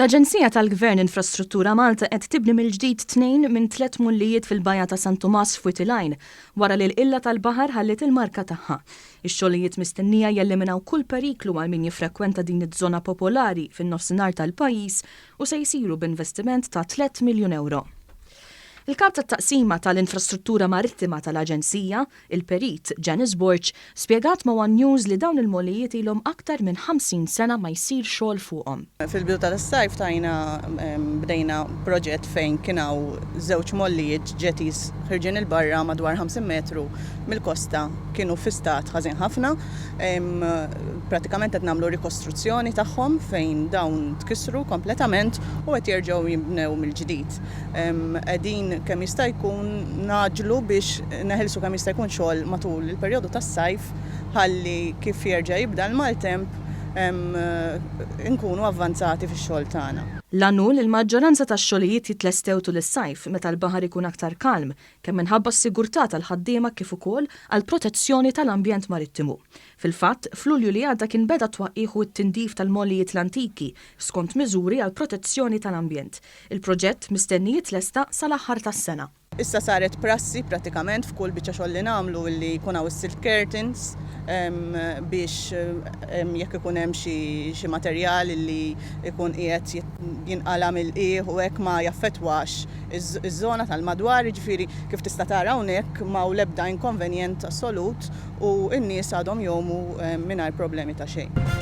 L-Aġenzija tal-Gvern Infrastruttura Malta qed tibni mill-ġdid 2 minn 3 mullijiet fil-Bajja ta' San Tomàs f'Witilajn wara li l-qilla tal-baħar ħallet il-marka tagħha. Ix-xogħlijiet mistennija jelliminaw kull periklu għal min jiffrekwenta din iż-żona popolari fin-nofsinhar tal-pajjiż u se jsiru b'investiment ta' 3 miljun euro. Il-kap tat-taqsima tal-infrastruttura marittima tal-Aġenzija, il-perit Janice Borch, spjegat ma' One News li dawn il-mollijiet ilhom aktar minn 50 sena ma jsir xogħol fuqhom. Fil-bidu tas-sajf bdejna proġett fejn kienaw żewġ mollijiet ġetis ħirġin il-barra madwar 50 metru mill-kosta kienu fi stat ħażin ħafna. Pratikament qed nagħmlu rikostruzzjoni tagħhom fejn dawn tkissru kompletament u qed jerġgħu jibnew mill-ġdid. Qegħdin kemm jista' jkun naġlu biex neħilsu kemm jista' jkun xogħol matul il-perjodu tas-sajf ħalli kif jerġa' jibda l-maltemp nkunu avvanzati fix-xogħol tagħna. L-għannu il-maġġoranza tax-xogħlijiet jitlestew tul is-sajf meta l-baħar ikun aktar kalm, kemm minħabba s-sigurtà tal-ħaddiema kif ukoll għall protezzjoni tal-ambjent marittimu. Fil-fatt, f'Lulju li għadda kien beda twaqqih u t-tindif tal-mollijiet l-antiki skont miżuri għall protezzjoni tal-ambjent. Il-proġett mistenni jitlesta sal-aħħar tas-sena. Issa saret prassi pratikament f'kull biċċa xogħol li nagħmlu li jkun hawn is-silk curtains biex jekk ikun hemm xi materjal li jkun qiegħed jinqala mill-qiegħ u hekk ma jaffettwax iż-żona tal-madwar, jiġifieri kif tista' tara hawnhekk m'hawn l-ebda inkonvenjent assolut u n-nies għadhom jgħumu mingħajr problemi ta' xejn.